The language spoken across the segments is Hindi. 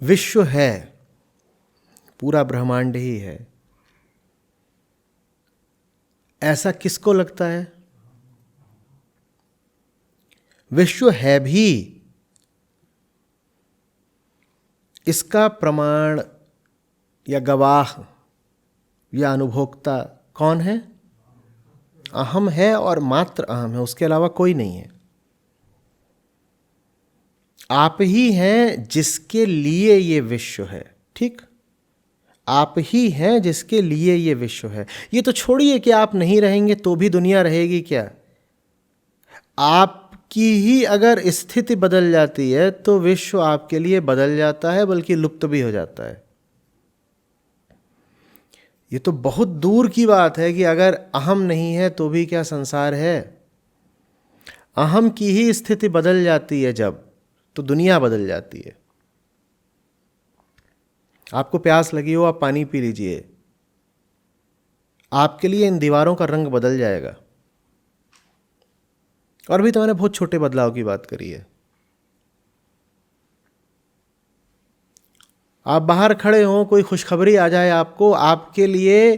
विश्व है, पूरा ब्रह्मांड ही है, ऐसा किसको लगता है? विश्व है भी, इसका प्रमाण या गवाह या अनुभोक्ता कौन है? अहम है और मात्र अहम है, उसके अलावा कोई नहीं है। आप ही हैं जिसके लिए ये विश्व है, ठीक? आप ही हैं जिसके लिए ये विश्व है। ये तो छोड़िए कि आप नहीं रहेंगे तो भी दुनिया रहेगी क्या? आपकी ही अगर स्थिति बदल जाती है तो विश्व आपके लिए बदल जाता है, बल्कि लुप्त भी हो जाता है। ये तो बहुत दूर की बात है कि अगर अहम नहीं है तो भी क्या संसार है? अहम की ही स्थिति बदल जाती है जब, तो दुनिया बदल जाती है। आपको प्यास लगी हो, आप पानी पी लीजिए, आपके लिए इन दीवारों का रंग बदल जाएगा। और भी तो मैंने बहुत छोटे बदलाव की बात करी है। आप बाहर खड़े हो, कोई खुशखबरी आ जाए आपको, आपके लिए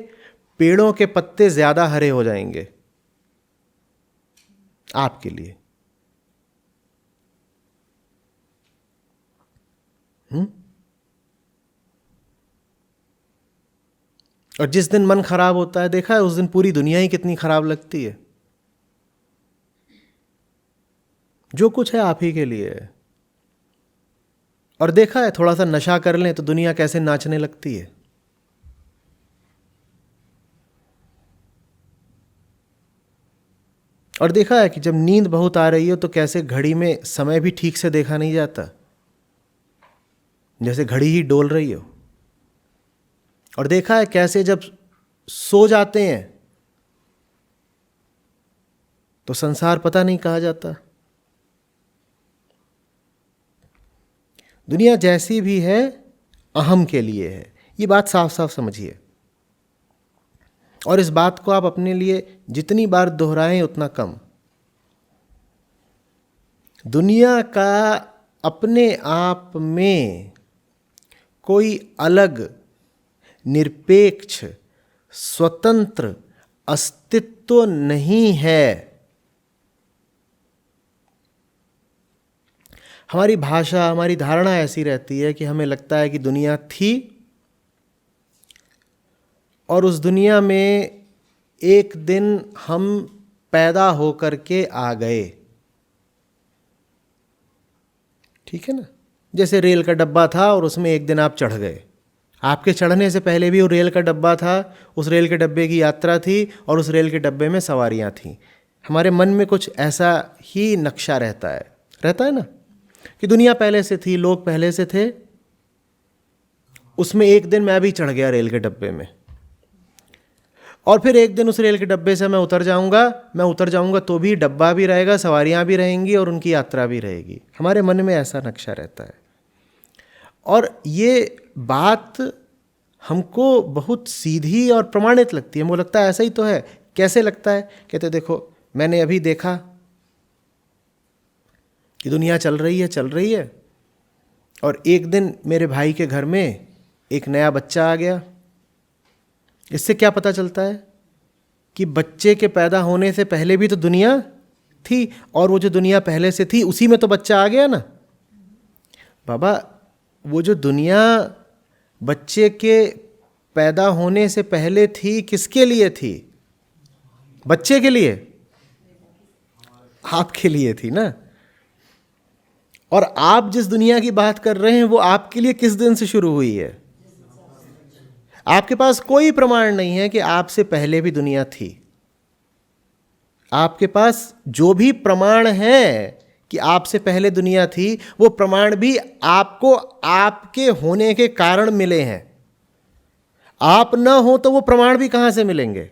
पेड़ों के पत्ते ज्यादा हरे हो जाएंगे, आपके लिए। और जिस दिन मन खराब होता है, देखा है, उस दिन पूरी दुनिया ही कितनी खराब लगती है। जो कुछ है आप ही के लिए है। और देखा है, थोड़ा सा नशा कर लें तो दुनिया कैसे नाचने लगती है। और देखा है कि जब नींद बहुत आ रही हो तो कैसे घड़ी में समय भी ठीक से देखा नहीं जाता, जैसे घड़ी ही डोल रही हो। और देखा है कैसे जब सो जाते हैं तो संसार पता नहीं कहा जाता। दुनिया जैसी भी है अहम के लिए है, ये बात साफ साफ समझिए। और इस बात को आप अपने लिए जितनी बार दोहराएं उतना कम। दुनिया का अपने आप में कोई अलग, निरपेक्ष, स्वतंत्र अस्तित्व नहीं है। हमारी भाषा, हमारी धारणा ऐसी रहती है कि हमें लगता है कि दुनिया थी और उस दुनिया में एक दिन हम पैदा होकर के आ गए, ठीक है ना? जैसे रेल का डब्बा था और उसमें एक दिन आप चढ़ गए। आपके चढ़ने से पहले भी वो रेल का डब्बा था, उस रेल के डब्बे की यात्रा थी और उस रेल के डब्बे में सवारियां थीं। हमारे मन में कुछ ऐसा ही नक्शा रहता है ना, कि दुनिया पहले से थी, लोग पहले से थे, उसमें एक दिन मैं भी चढ़ गया रेल के डब्बे में, और फिर एक दिन उस रेल के डब्बे से मैं उतर जाऊंगा तो भी डब्बा भी रहेगा, सवारियां भी रहेंगी और उनकी यात्रा भी रहेगी। हमारे मन में ऐसा नक्शा रहता है। और ये बात हमको बहुत सीधी और प्रमाणित लगती है। मुझे लगता है ऐसा ही तो है। कैसे लगता है? कहते देखो, मैंने अभी देखा कि दुनिया चल रही है और एक दिन मेरे भाई के घर में एक नया बच्चा आ गया। इससे क्या पता चलता है? कि बच्चे के पैदा होने से पहले भी तो दुनिया थी, और वो जो दुनिया पहले से थी उसी में तो बच्चा आ गया ना। बाबा, वो जो दुनिया बच्चे के पैदा होने से पहले थी, किसके लिए थी? बच्चे के लिए, आपके लिए थी ना। और आप जिस दुनिया की बात कर रहे हैं वो आपके लिए किस दिन से शुरू हुई है? आपके पास कोई प्रमाण नहीं है कि आपसे पहले भी दुनिया थी। आपके पास जो भी प्रमाण है कि आपसे पहले दुनिया थी, वो प्रमाण भी आपको आपके होने के कारण मिले हैं। आप ना हो तो वो प्रमाण भी कहां से मिलेंगे?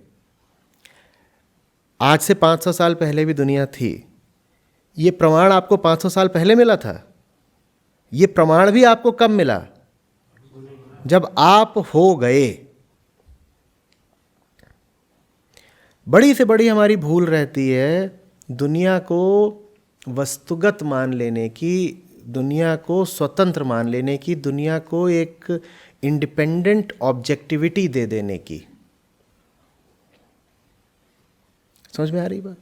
आज से 500 साल पहले भी दुनिया थी, ये प्रमाण आपको 500 साल पहले मिला था। ये प्रमाण भी आपको कब मिला? जब आप हो गए। बड़ी से बड़ी हमारी भूल रहती है दुनिया को वस्तुगत मान लेने की, दुनिया को स्वतंत्र मान लेने की, दुनिया को एक इंडिपेंडेंट ऑब्जेक्टिविटी दे देने की। समझ में आ रही बात?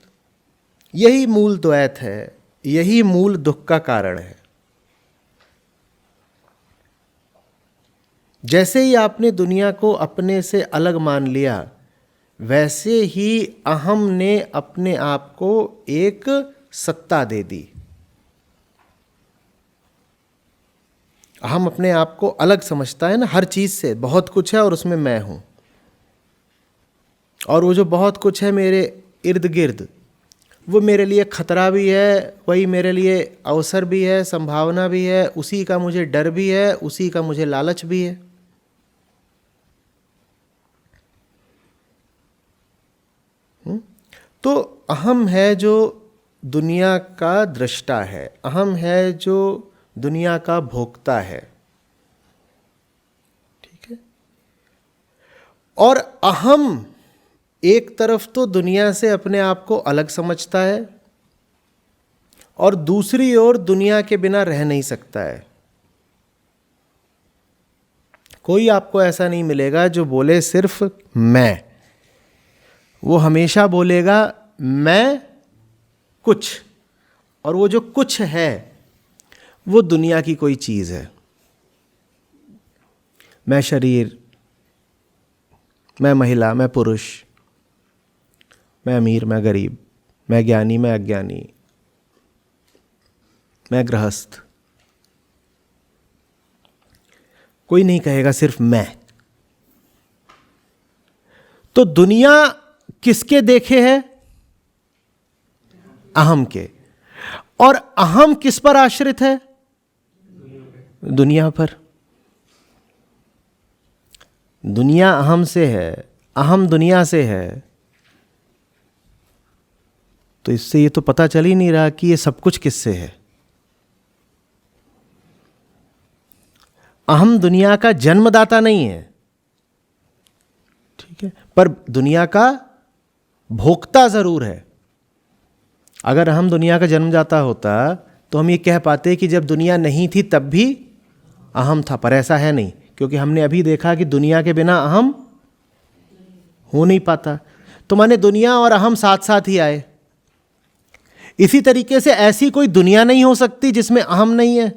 यही मूल द्वैत है, यही मूल दुख का कारण है। जैसे ही आपने दुनिया को अपने से अलग मान लिया, वैसे ही अहम ने अपने आप को एक सत्ता दे दी। अहम अपने आप को अलग समझता है ना हर चीज से, बहुत कुछ है और उसमें मैं हूं, और वो जो बहुत कुछ है मेरे इर्द गिर्द, वो मेरे लिए खतरा भी है, वही मेरे लिए अवसर भी है, संभावना भी है, उसी का मुझे डर भी है, उसी का मुझे लालच भी है। तो अहम है जो दुनिया का दृष्टा है, अहम है जो दुनिया का भोक्ता है, ठीक है। और अहम एक तरफ तो दुनिया से अपने आप को अलग समझता है, और दूसरी ओर दुनिया के बिना रह नहीं सकता है। कोई आपको ऐसा नहीं मिलेगा जो बोले सिर्फ मैं, वो हमेशा बोलेगा मैं कुछ, और वो जो कुछ है वो दुनिया की कोई चीज है। मैं शरीर, मैं महिला, मैं पुरुष, मैं अमीर, मैं गरीब, मैं ज्ञानी, मैं अज्ञानी, मैं गृहस्थ। कोई नहीं कहेगा सिर्फ मैं। तो दुनिया किसके देखे है? अहम के। और अहम किस पर आश्रित है? दुनिया पर। दुनिया अहम से है, अहम दुनिया से है। तो इससे ये तो पता चल ही नहीं रहा कि ये सब कुछ किससे है। अहम दुनिया का जन्मदाता नहीं है, ठीक है, पर दुनिया का भोक्ता जरूर है। अगर हम दुनिया का जन्मदाता होता तो हम ये कह पाते कि जब दुनिया नहीं थी तब भी अहम था, पर ऐसा है नहीं, क्योंकि हमने अभी देखा कि दुनिया के बिना अहम हो नहीं पाता। तो माने दुनिया और अहम साथ साथ ही आए। इसी तरीके से ऐसी कोई दुनिया नहीं हो सकती जिसमें अहम नहीं है,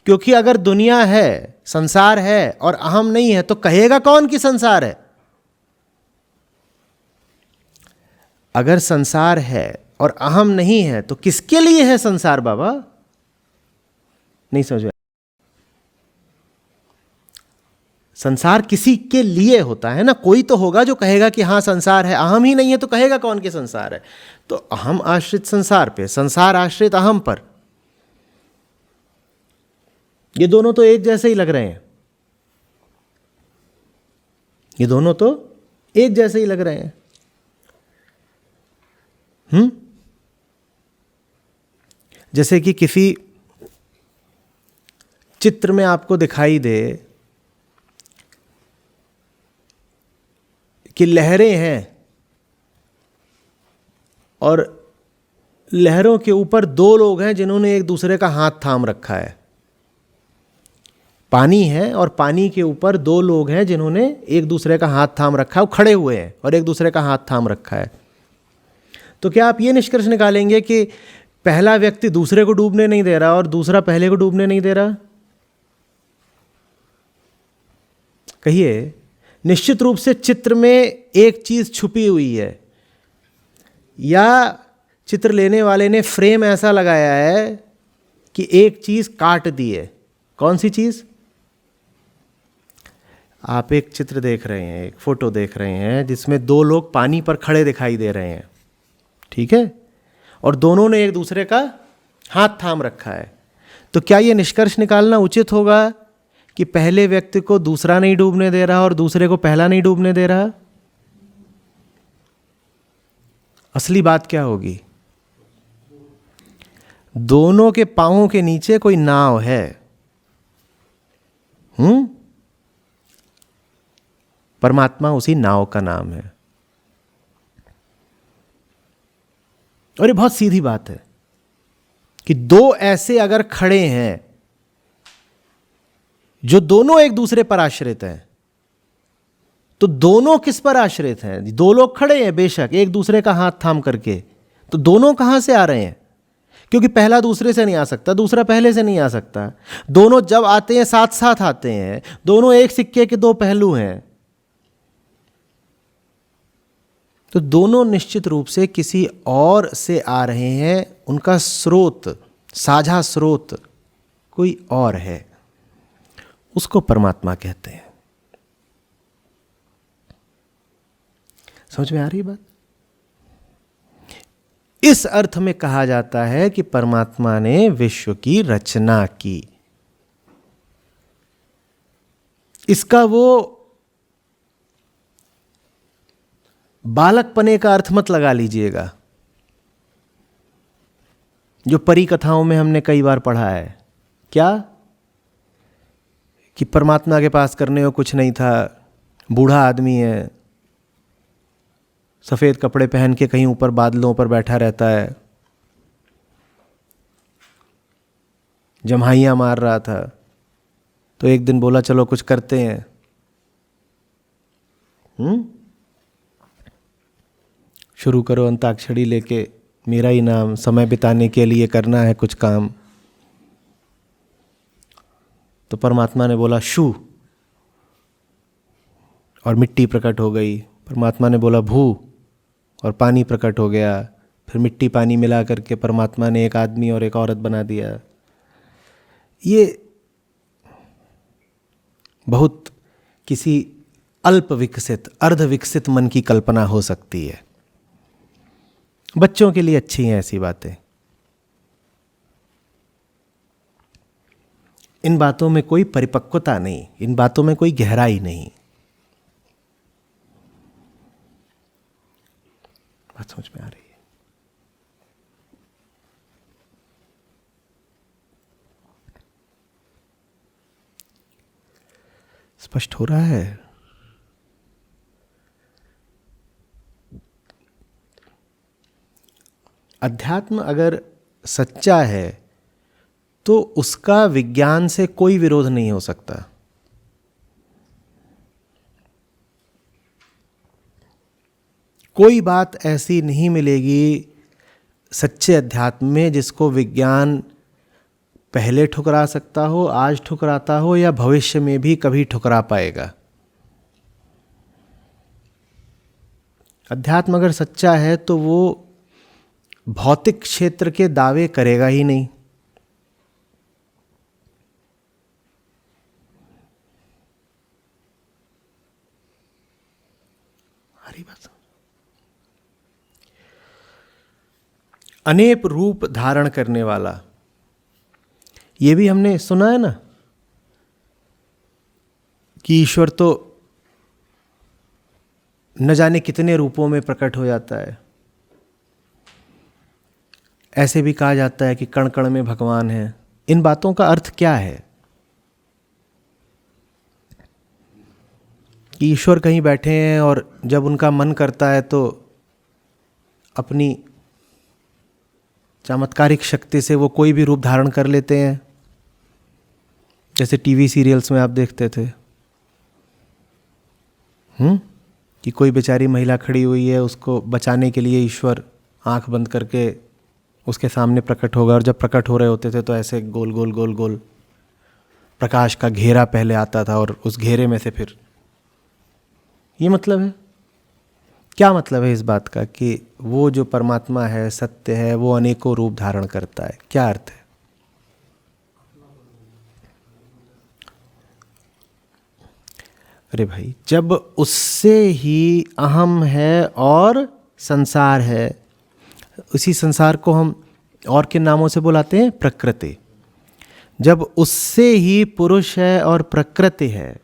क्योंकि अगर दुनिया है, संसार है और अहम नहीं है तो कहेगा कौन कि संसार है? अगर संसार है और अहम नहीं है तो किसके लिए है संसार बाबा? नहीं समझ में? संसार किसी के लिए होता है ना, कोई तो होगा जो कहेगा कि हाँ संसार है। अहम ही नहीं है तो कहेगा कौन कि संसार है? तो अहम आश्रित संसार पे, संसार आश्रित अहम पर। ये दोनों तो एक जैसे ही लग रहे हैं, ये दोनों तो एक जैसे ही लग रहे हैं। जैसे कि किसी चित्र में आपको दिखाई दे कि लहरें हैं और लहरों के ऊपर दो लोग हैं जिन्होंने एक दूसरे का हाथ थाम रखा है। पानी है और पानी के ऊपर दो लोग हैं जिन्होंने एक दूसरे का हाथ थाम रखा है, वो खड़े हुए हैं और एक दूसरे का हाथ थाम रखा है। तो क्या आप ये निष्कर्ष निकालेंगे कि पहला व्यक्ति दूसरे को डूबने नहीं दे रहा और दूसरा पहले को डूबने नहीं दे रहा? कहिए, निश्चित रूप से चित्र में एक चीज छुपी हुई है, या चित्र लेने वाले ने फ्रेम ऐसा लगाया है कि एक चीज काट दी है। कौन सी चीज? आप एक चित्र देख रहे हैं, एक फोटो देख रहे हैं जिसमें दो लोग पानी पर खड़े दिखाई दे रहे हैं, ठीक है, और दोनों ने एक दूसरे का हाथ थाम रखा है। तो क्या यह निष्कर्ष निकालना उचित होगा कि पहले व्यक्ति को दूसरा नहीं डूबने दे रहा और दूसरे को पहला नहीं डूबने दे रहा? असली बात क्या होगी? दोनों के पांवों के नीचे कोई नाव है। परमात्मा उसी नाव का नाम है। और ये बहुत सीधी बात है कि दो ऐसे अगर खड़े हैं जो दोनों एक दूसरे पर आश्रित हैं, तो दोनों किस पर आश्रित हैं? दो लोग खड़े हैं बेशक एक दूसरे का हाथ थाम करके, तो दोनों कहां से आ रहे हैं? क्योंकि पहला दूसरे से नहीं आ सकता, दूसरा पहले से नहीं आ सकता। दोनों जब आते हैं साथ साथ आते हैं, दोनों एक सिक्के के दो पहलू हैं। तो दोनों निश्चित रूप से किसी और से आ रहे हैं, उनका स्रोत, साझा स्रोत कोई और है, उसको परमात्मा कहते हैं। समझ में आ रही बात? इस अर्थ में कहा जाता है कि परमात्मा ने विश्व की रचना की। इसका वो बालकपने का अर्थ मत लगा लीजिएगा जो परी कथाओं में हमने कई बार पढ़ा है। क्या? कि परमात्मा के पास करने को कुछ नहीं था, बूढ़ा आदमी है, सफेद कपड़े पहन के कहीं ऊपर बादलों पर बैठा रहता है, जम्हाइयां मार रहा था, तो एक दिन बोला चलो कुछ करते हैं। शुरू करो अंताक्षरी लेके, मेरा ही नाम, समय बिताने के लिए करना है कुछ काम। तो परमात्मा ने बोला शू, और मिट्टी प्रकट हो गई। परमात्मा ने बोला भू, और पानी प्रकट हो गया। फिर मिट्टी पानी मिला करके परमात्मा ने एक आदमी और एक औरत बना दिया। ये बहुत किसी अल्प विकसित, अर्ध विकसित मन की कल्पना हो सकती है। बच्चों के लिए अच्छी हैं ऐसी बातें। इन बातों में कोई परिपक्वता नहीं, इन बातों में कोई गहराई नहीं। बात समझ में आ रही है? स्पष्ट हो रहा है? अध्यात्म अगर सच्चा है तो उसका विज्ञान से कोई विरोध नहीं हो सकता। कोई बात ऐसी नहीं मिलेगी सच्चे अध्यात्म में जिसको विज्ञान पहले ठुकरा सकता हो, आज ठुकराता हो, या भविष्य में भी कभी ठुकरा पाएगा। अध्यात्म अगर सच्चा है तो वो भौतिक क्षेत्र के दावे करेगा ही नहीं। हरी बात। अनेक रूप धारण करने वाला, ये भी हमने सुना है ना कि ईश्वर तो न जाने कितने रूपों में प्रकट हो जाता है। ऐसे भी कहा जाता है कि कण कण में भगवान है। इन बातों का अर्थ क्या है? कि ईश्वर कहीं बैठे हैं और जब उनका मन करता है तो अपनी चमत्कारिक शक्ति से वो कोई भी रूप धारण कर लेते हैं, जैसे टीवी सीरियल्स में आप देखते थे। कि कोई बेचारी महिला खड़ी हुई है, उसको बचाने के लिए ईश्वर आंख बंद करके उसके सामने प्रकट होगा, और जब प्रकट हो रहे होते थे तो ऐसे गोल गोल गोल गोल प्रकाश का घेरा पहले आता था, और उस घेरे में से फिर, ये मतलब है। क्या मतलब है इस बात का? कि वो जो परमात्मा है, सत्य है, वो अनेकों रूप धारण करता है। क्या अर्थ है? अरे भाई, जब उससे ही अहम है और संसार है, उसी संसार को हम और किन नामों से बुलाते हैं? प्रकृति। जब उससे ही पुरुष है और प्रकृति है,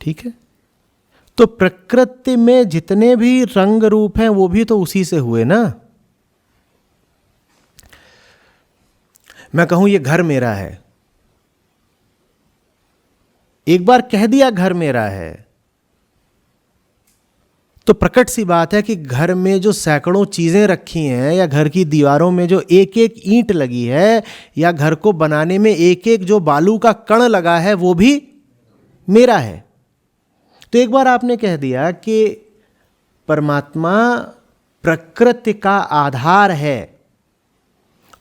ठीक है, तो प्रकृति में जितने भी रंग रूप हैं वो भी तो उसी से हुए ना। मैं कहूं ये घर मेरा है, एक बार कह दिया घर मेरा है, तो प्रकट सी बात है कि घर में जो सैकड़ों चीज़ें रखी हैं, या घर की दीवारों में जो एक एक ईंट लगी है, या घर को बनाने में एक एक जो बालू का कण लगा है, वो भी मेरा है। तो एक बार आपने कह दिया कि परमात्मा प्रकृति का आधार है,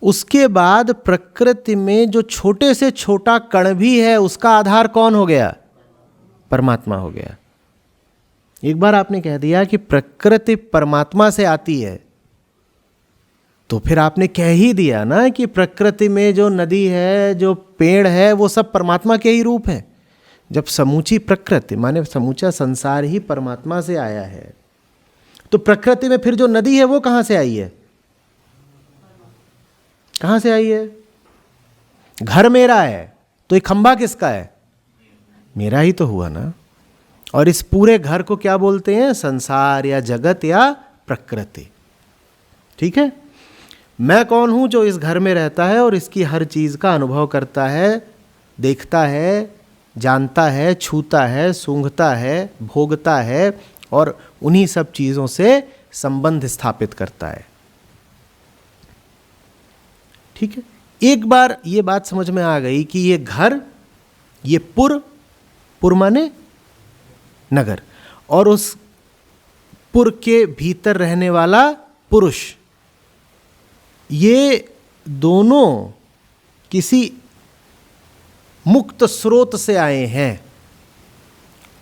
उसके बाद प्रकृति में जो छोटे से छोटा कण भी है उसका आधार कौन हो गया? परमात्मा हो गया। एक बार आपने कह दिया कि प्रकृति परमात्मा से आती है, तो फिर आपने कह ही दिया ना कि प्रकृति में जो नदी है, जो पेड़ है, वो सब परमात्मा के ही रूप है। जब समूची प्रकृति माने समूचा संसार ही परमात्मा से आया है, तो प्रकृति में फिर जो नदी है वो कहाँ से आई है? कहाँ से आई है? घर मेरा है तो ये खंभा किसका है? मेरा ही तो हुआ ना। और इस पूरे घर को क्या बोलते हैं? संसार या जगत या प्रकृति। ठीक है। मैं कौन हूं? जो इस घर में रहता है और इसकी हर चीज का अनुभव करता है, देखता है, जानता है, छूता है, सूंघता है, भोगता है और उन्हीं सब चीजों से संबंध स्थापित करता है। ठीक है। एक बार ये बात समझ में आ गई कि ये घर, ये पुर माने नगर, और उस पुर के भीतर रहने वाला पुरुष, ये दोनों किसी मुक्त स्रोत से आए हैं।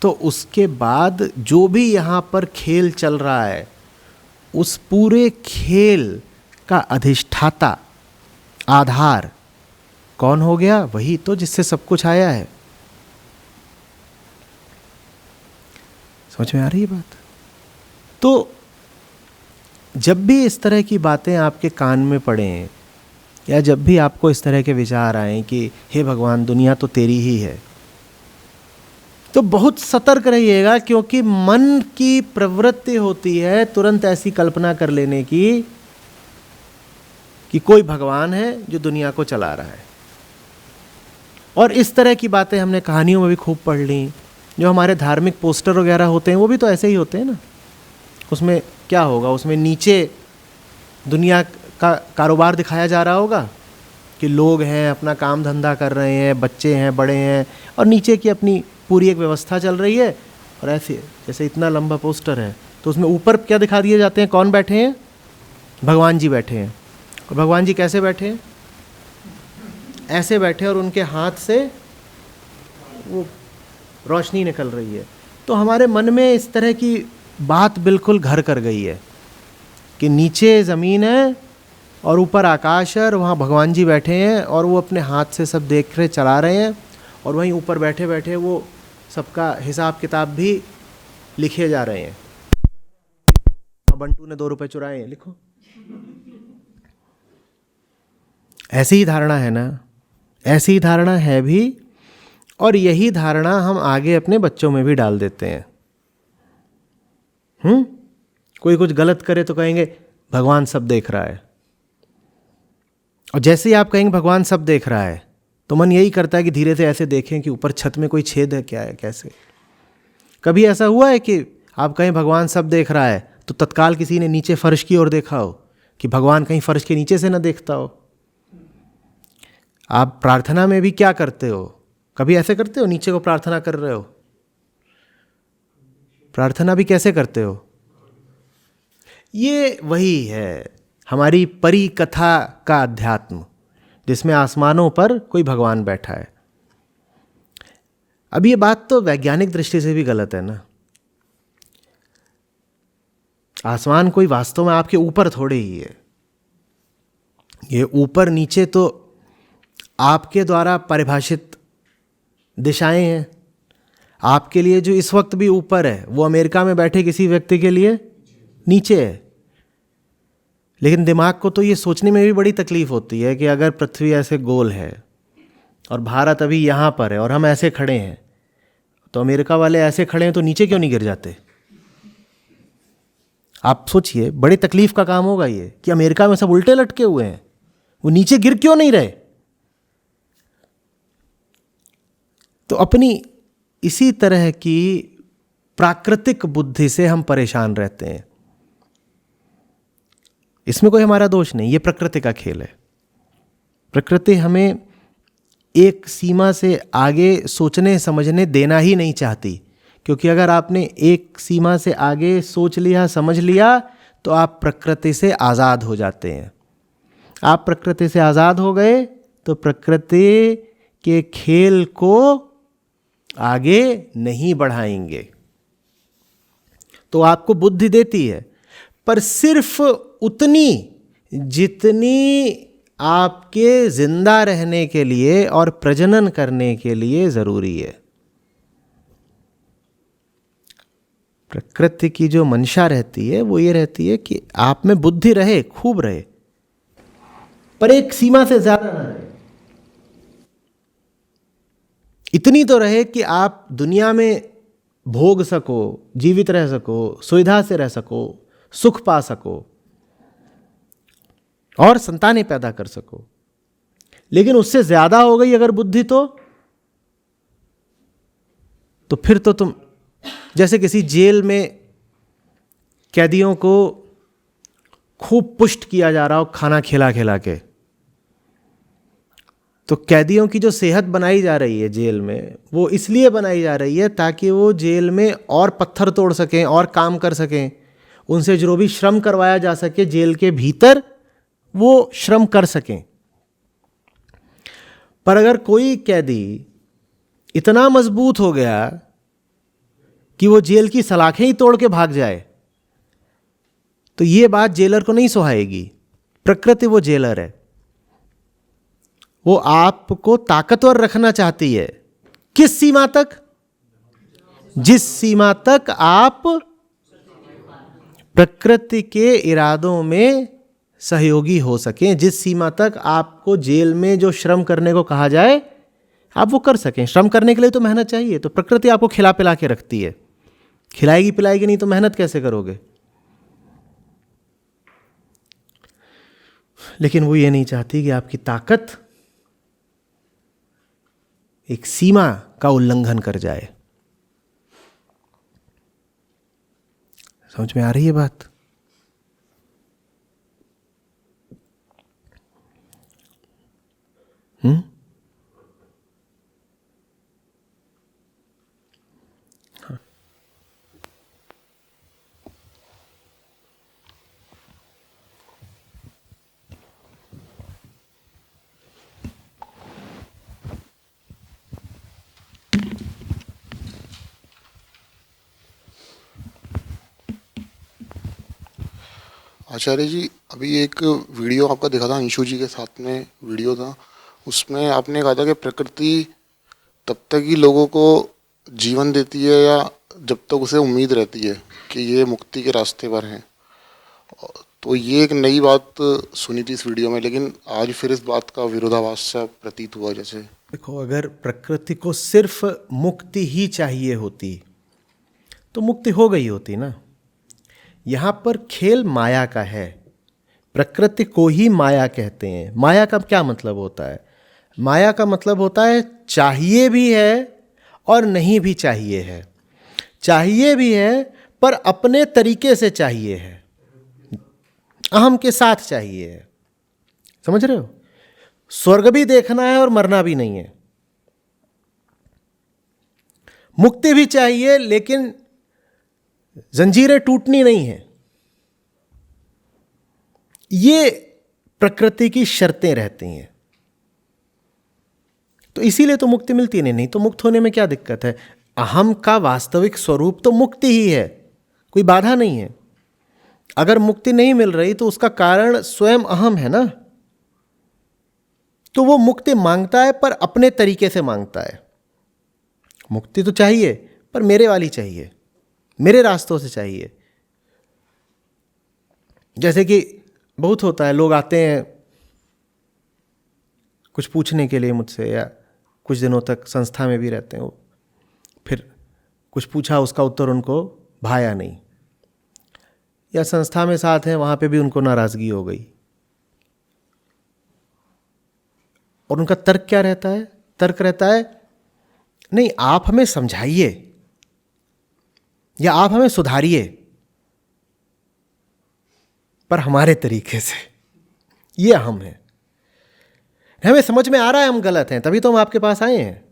तो उसके बाद जो भी यहाँ पर खेल चल रहा है, उस पूरे खेल का अधिष्ठाता, आधार कौन हो गया? वही तो जिससे सब कुछ आया है। समझ में आ रही है बात? तो जब भी इस तरह की बातें आपके कान में पड़ें, या जब भी आपको इस तरह के विचार आए कि हे भगवान, दुनिया तो तेरी ही है, तो बहुत सतर्क रहिएगा, क्योंकि मन की प्रवृत्ति होती है तुरंत ऐसी कल्पना कर लेने की कि कोई भगवान है जो दुनिया को चला रहा है। और इस तरह की बातें हमने कहानियों में भी खूब पढ़ ली। जो हमारे धार्मिक पोस्टर वगैरह होते हैं वो भी तो ऐसे ही होते हैं ना। उसमें क्या होगा? उसमें नीचे दुनिया का कारोबार दिखाया जा रहा होगा कि लोग हैं, अपना काम धंधा कर रहे हैं, बच्चे हैं, बड़े हैं, और नीचे की अपनी पूरी एक व्यवस्था चल रही है। और ऐसे जैसे इतना लंबा पोस्टर है तो उसमें ऊपर क्या दिखा दिए जाते हैं? कौन बैठे हैं? भगवान जी बैठे हैं। और भगवान जी कैसे बैठे हैं? ऐसे बैठे, और उनके हाथ से वो रोशनी निकल रही है। तो हमारे मन में इस तरह की बात बिल्कुल घर कर गई है कि नीचे ज़मीन है और ऊपर आकाश है, और वहाँ भगवान जी बैठे हैं और वो अपने हाथ से सब देख रहे, चला रहे हैं, और वहीं ऊपर बैठे बैठे वो सबका हिसाब किताब भी लिखे जा रहे हैं। बंटू ने 2 रुपए चुराए हैं, लिखो। ऐसी ही धारणा है ना? ऐसी ही धारणा है भी, और यही धारणा हम आगे अपने बच्चों में भी डाल देते हैं। कोई कुछ गलत करे तो कहेंगे भगवान सब देख रहा है, और जैसे ही आप कहेंगे भगवान सब देख रहा है, तो मन यही करता है कि धीरे से ऐसे देखें कि ऊपर छत में कोई छेद है क्या है, कैसे। कभी ऐसा हुआ है कि आप कहें भगवान सब देख रहा है तो तत्काल किसी ने नीचे फर्श की ओर देखा हो कि भगवान कहीं फर्श के नीचे से ना देखता हो? आप प्रार्थना में भी क्या करते हो? कभी ऐसे करते हो नीचे को प्रार्थना कर रहे हो? प्रार्थना भी कैसे करते हो? ये वही है हमारी परी कथा का अध्यात्म, जिसमें आसमानों पर कोई भगवान बैठा है। अब ये बात तो वैज्ञानिक दृष्टि से भी गलत है ना। आसमान कोई वास्तव में आपके ऊपर थोड़े ही है। ये ऊपर नीचे तो आपके द्वारा परिभाषित दिशाएं हैं। आपके लिए जो इस वक्त भी ऊपर है वो अमेरिका में बैठे किसी व्यक्ति के लिए नीचे है। लेकिन दिमाग को तो ये सोचने में भी बड़ी तकलीफ होती है कि अगर पृथ्वी ऐसे गोल है और भारत अभी यहाँ पर है और हम ऐसे खड़े हैं, तो अमेरिका वाले ऐसे खड़े हैं तो नीचे क्यों नहीं गिर जाते? आप सोचिए, बड़ी तकलीफ का काम होगा ये कि अमेरिका में सब उल्टे लटके हुए हैं, वो नीचे गिर क्यों नहीं रहे? तो अपनी इसी तरह की प्राकृतिक बुद्धि से हम परेशान रहते हैं। इसमें कोई हमारा दोष नहीं, ये प्रकृति का खेल है। प्रकृति हमें एक सीमा से आगे सोचने समझने देना ही नहीं चाहती, क्योंकि अगर आपने एक सीमा से आगे सोच लिया, समझ लिया, तो आप प्रकृति से आज़ाद हो जाते हैं। आप प्रकृति से आज़ाद हो गए तो प्रकृति के खेल को आगे नहीं बढ़ाएंगे। तो आपको बुद्धि देती है, पर सिर्फ उतनी जितनी आपके जिंदा रहने के लिए और प्रजनन करने के लिए जरूरी है। प्रकृति की जो मंशा रहती है वो ये रहती है कि आप में बुद्धि रहे, खूब रहे, पर एक सीमा से ज्यादा ना रहे। इतनी तो रहे कि आप दुनिया में भोग सको, जीवित रह सको, सुविधा से रह सको, सुख पा सको और संतानें पैदा कर सको। लेकिन उससे ज्यादा हो गई अगर बुद्धि तो फिर तो तुम जैसे किसी जेल में कैदियों को खूब पुष्ट किया जा रहा हो खाना खिला खिला के, तो कैदियों की जो सेहत बनाई जा रही है जेल में, वो इसलिए बनाई जा रही है ताकि वो जेल में और पत्थर तोड़ सकें और काम कर सकें। उनसे जो भी श्रम करवाया जा सके जेल के भीतर वो श्रम कर सकें। पर अगर कोई कैदी इतना मजबूत हो गया कि वो जेल की सलाखें ही तोड़ के भाग जाए, तो ये बात जेलर को नहीं सुहाएगी। प्रकृति वो जेलर है, वो आपको ताकतवर रखना चाहती है। किस सीमा तक? जिस सीमा तक आप प्रकृति के इरादों में सहयोगी हो सकें, जिस सीमा तक आपको जेल में जो श्रम करने को कहा जाए आप वो कर सकें। श्रम करने के लिए तो मेहनत चाहिए, तो प्रकृति आपको खिला पिला के रखती है। खिलाएगी पिलाएगी नहीं तो मेहनत कैसे करोगे? लेकिन वो ये नहीं चाहती कि आपकी ताकत एक सीमा का उल्लंघन कर जाए। समझ में आ रही है बात? आचार्य जी, अभी एक वीडियो आपका दिखा था, अंशु जी के साथ में वीडियो था, उसमें आपने कहा था कि प्रकृति तब तक ही लोगों को जीवन देती है या जब तक उसे उम्मीद रहती है कि ये मुक्ति के रास्ते पर हैं। तो ये एक नई बात सुनी थी इस वीडियो में, लेकिन आज फिर इस बात का विरोधाभास सा प्रतीत हुआ। जैसे देखो, अगर प्रकृति को सिर्फ मुक्ति ही चाहिए होती तो मुक्ति हो गई होती ना। यहाँ पर खेल माया का है। प्रकृति को ही माया कहते हैं। माया का क्या मतलब होता है? माया का मतलब होता है चाहिए भी है और नहीं भी चाहिए है। चाहिए भी है पर अपने तरीके से चाहिए है, अहम के साथ चाहिए है। समझ रहे हो? स्वर्ग भी देखना है और मरना भी नहीं है। मुक्ति भी चाहिए लेकिन जंजीरें टूटनी नहीं है। ये प्रकृति की शर्तें रहती हैं। तो इसीलिए तो मुक्ति मिलती नहीं तो मुक्त होने में क्या दिक्कत है? अहम का वास्तविक स्वरूप तो मुक्ति ही है, कोई बाधा नहीं है। अगर मुक्ति नहीं मिल रही तो उसका कारण स्वयं अहम है ना। तो वो मुक्ति मांगता है पर अपने तरीके से मांगता है। मुक्ति तो चाहिए पर मेरे वाली चाहिए, मेरे रास्तों से चाहिए। जैसे कि बहुत होता है, लोग आते हैं कुछ पूछने के लिए मुझसे, या कुछ दिनों तक संस्था में भी रहते हैं वो, फिर कुछ पूछा उसका उत्तर उनको भाया नहीं, या संस्था में साथ हैं वहाँ पे भी उनको नाराज़गी हो गई। और उनका तर्क क्या रहता है? तर्क रहता है नहीं आप हमें समझाइए, या आप हमें सुधारिए, पर हमारे तरीके से। ये अहम है। हमें समझ में आ रहा है हम गलत हैं, तभी तो हम आपके पास आए हैं।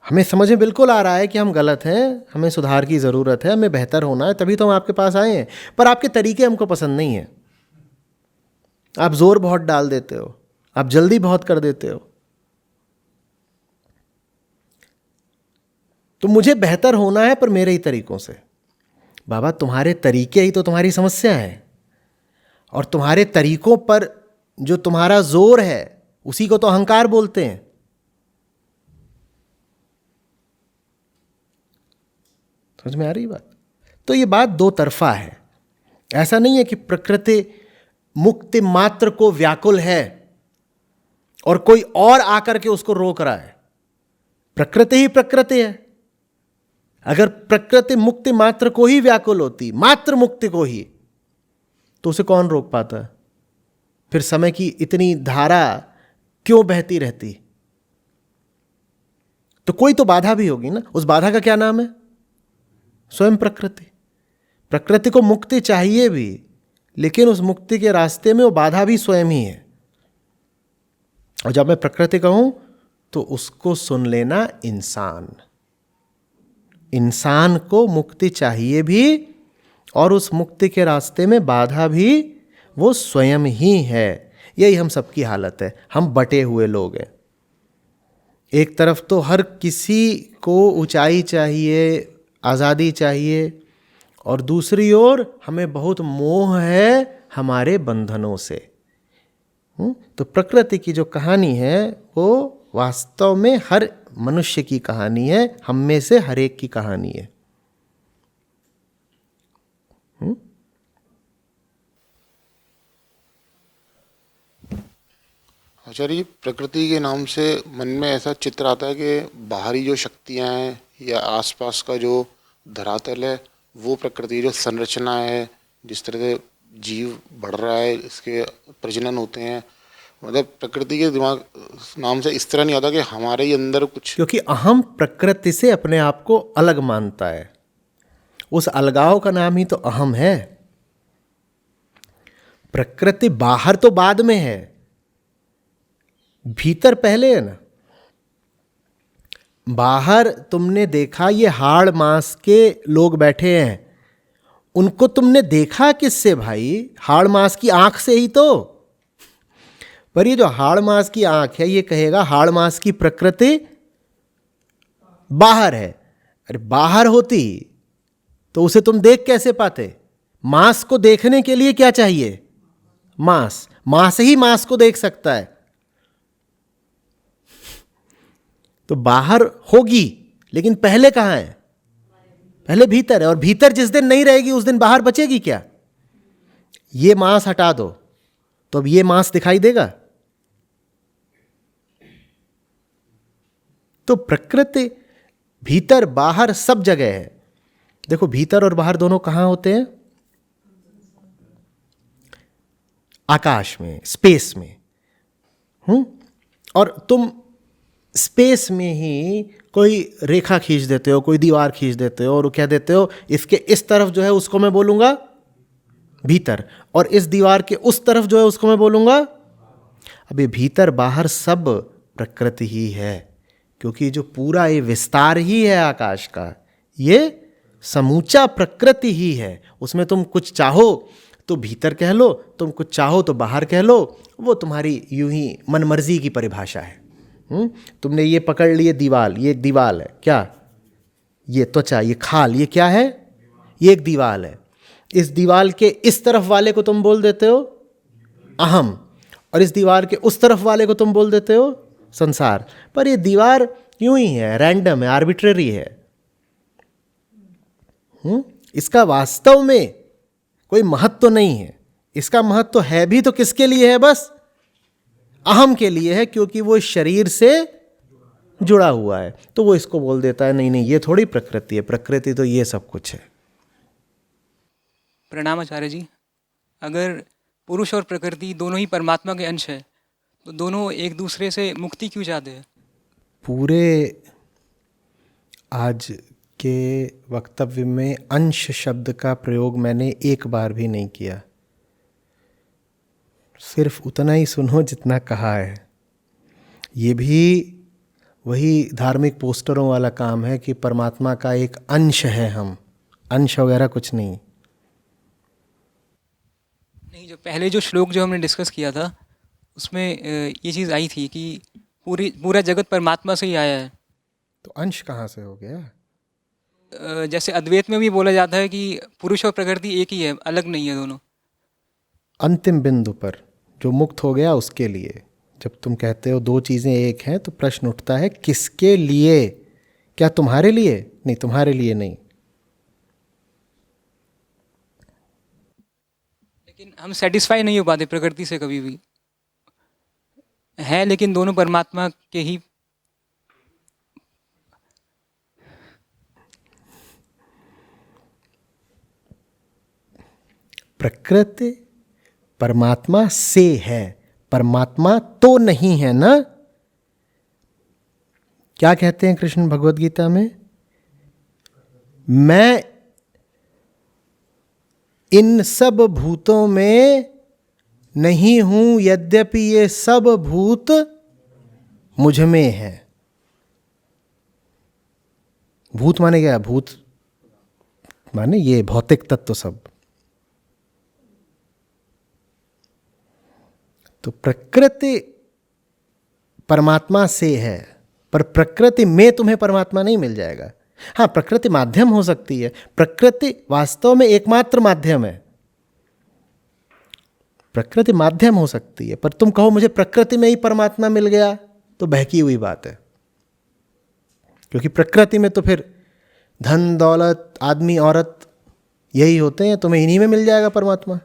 हमें समझ में बिल्कुल आ रहा है कि हम गलत हैं, हमें सुधार की ज़रूरत है, हमें बेहतर होना है, तभी तो हम आपके पास आए हैं। पर आपके तरीके हमको पसंद नहीं है। आप जोर बहुत डाल देते हो, आप जल्दी बहुत कर देते हो। तो मुझे बेहतर होना है, पर मेरे ही तरीकों से। बाबा, तुम्हारे तरीके ही तो तुम्हारी समस्या है, और तुम्हारे तरीकों पर जो तुम्हारा जोर है उसी को तो अहंकार बोलते हैं। समझ में आ रही बात? तो ये बात दो तरफा है। ऐसा नहीं है कि प्रकृति मुक्ति मात्र को व्याकुल है और कोई और आकर के उसको रोक रहा है। प्रकृति ही प्रकृति है। अगर प्रकृति मुक्ति मात्र को ही व्याकुल होती, मात्र मुक्ति को ही, तो उसे कौन रोक पाता? फिर समय की इतनी धारा क्यों बहती रहती? तो कोई तो बाधा भी होगी ना। उस बाधा का क्या नाम है? स्वयं प्रकृति। प्रकृति को मुक्ति चाहिए भी, लेकिन उस मुक्ति के रास्ते में वो बाधा भी स्वयं ही है। और जब मैं प्रकृति कहूं तो उसको सुन लेना इंसान। इंसान को मुक्ति चाहिए भी, और उस मुक्ति के रास्ते में बाधा भी वो स्वयं ही है। यही हम सबकी हालत है। हम बटे हुए लोग हैं। एक तरफ तो हर किसी को ऊंचाई चाहिए, आज़ादी चाहिए, और दूसरी ओर हमें बहुत मोह है हमारे बंधनों से। तो प्रकृति की जो कहानी है वो वास्तव में हर मनुष्य की कहानी है, हम में से हर एक की कहानी है। आचार्य जी, प्रकृति के नाम से मन में ऐसा चित्र आता है कि बाहरी जो शक्तियां हैं या आसपास का जो धरातल है वो प्रकृति, जो संरचना है, जिस तरह से जीव बढ़ रहा है, इसके प्रजनन होते हैं, मतलब प्रकृति के दिमाग नाम से इस तरह नहीं आता कि हमारे ही अंदर कुछ। क्योंकि अहम प्रकृति से अपने आप को अलग मानता है। उस अलगाव का नाम ही तो अहम है। प्रकृति बाहर तो बाद में है, भीतर पहले है ना। बाहर तुमने देखा ये हाड़ मांस के लोग बैठे हैं, उनको तुमने देखा किससे भाई? हाड़ मांस की आंख से ही तो। पर ये जो हाड़ मांस की आंख है, ये कहेगा हाड़ मांस की प्रकृति बाहर है। अरे बाहर होती तो उसे तुम देख कैसे पाते? मांस को देखने के लिए क्या चाहिए? मांस। मांस ही मांस को देख सकता है। तो बाहर होगी, लेकिन पहले कहां है? पहले भीतर है। और भीतर जिस दिन नहीं रहेगी उस दिन बाहर बचेगी क्या? ये मांस हटा दो तो अब ये मांस दिखाई देगा? तो प्रकृति भीतर बाहर सब जगह है। देखो, भीतर और बाहर दोनों कहां होते हैं? आकाश में, स्पेस में। और तुम स्पेस में ही कोई रेखा खींच देते हो, कोई दीवार खींच देते हो, और कह देते हो इसके इस तरफ जो है उसको मैं बोलूंगा भीतर, और इस दीवार के उस तरफ जो है उसको मैं बोलूंगा। अब ये भीतर बाहर सब प्रकृति ही है, क्योंकि जो पूरा ये विस्तार ही है आकाश का, ये समूचा प्रकृति ही है। उसमें तुम कुछ चाहो तो भीतर कह लो, तुम कुछ चाहो तो बाहर कह लो, वो तुम्हारी यूं ही मनमर्जी की परिभाषा है। तुमने ये पकड़ लिए दीवाल, ये एक दीवाल है क्या? ये त्वचा, ये खाल, ये क्या है? ये एक दीवाल है। इस दीवाल के इस तरफ वाले को तुम बोल देते हो अहम, और इस दीवार के उस तरफ वाले को तुम बोल देते हो संसार। पर ये दीवार यूं ही है, रैंडम है, आर्बिट्रेरी है। इसका वास्तव में कोई महत्व नहीं है। इसका महत्व है भी तो किसके लिए है? बस अहम के लिए है, क्योंकि वो इस शरीर से जुड़ा हुआ है। तो वो इसको बोल देता है नहीं नहीं, ये थोड़ी प्रकृति है, प्रकृति तो ये सब कुछ है। प्रणाम आचार्य जी। अगर पुरुष और प्रकृति दोनों ही परमात्मा के अंश है, तो दोनों एक दूसरे से मुक्ति क्यों चाहते हैं? पूरे आज के वक्तव्य में अंश शब्द का प्रयोग मैंने एक बार भी नहीं किया। सिर्फ उतना ही सुनो जितना कहा है। ये भी वही धार्मिक पोस्टरों वाला काम है कि परमात्मा का एक अंश है हम, अंश वगैरह कुछ नहीं। नहीं, जो पहले जो श्लोक जो हमने डिस्कस किया था उसमें ये चीज़ आई थी कि पूरा जगत परमात्मा से ही आया है। तो अंश कहाँ से हो गया? जैसे अद्वैत में भी बोला जाता है कि पुरुष और प्रकृति एक ही है, अलग नहीं है दोनों। अंतिम बिंदु पर जो मुक्त हो गया उसके लिए जब तुम कहते हो दो चीज़ें एक हैं, तो प्रश्न उठता है किसके लिए? क्या तुम्हारे लिए? नहीं, तुम्हारे लिए नहीं। लेकिन हम सेटिस्फाई नहीं हो पाते प्रकृति से कभी भी, है लेकिन दोनों परमात्मा के ही। प्रकृति परमात्मा से है, परमात्मा तो नहीं है ना। क्या कहते हैं कृष्ण भगवद गीता में? मैं इन सब भूतों में नहीं हूं, यद्यपि ये सब भूत मुझ में है। भूत माने क्या? भूत माने ये भौतिक तत्व सब। तो प्रकृति परमात्मा से है, पर प्रकृति में तुम्हें परमात्मा नहीं मिल जाएगा। हाँ, प्रकृति माध्यम हो सकती है, प्रकृति वास्तव में एकमात्र माध्यम है। प्रकृति माध्यम हो सकती है, पर तुम कहो मुझे प्रकृति में ही परमात्मा मिल गया, तो बहकी हुई बात है। क्योंकि प्रकृति में तो फिर धन दौलत, आदमी औरत यही होते हैं, तुम्हें इन्हीं में मिल जाएगा परमात्मा।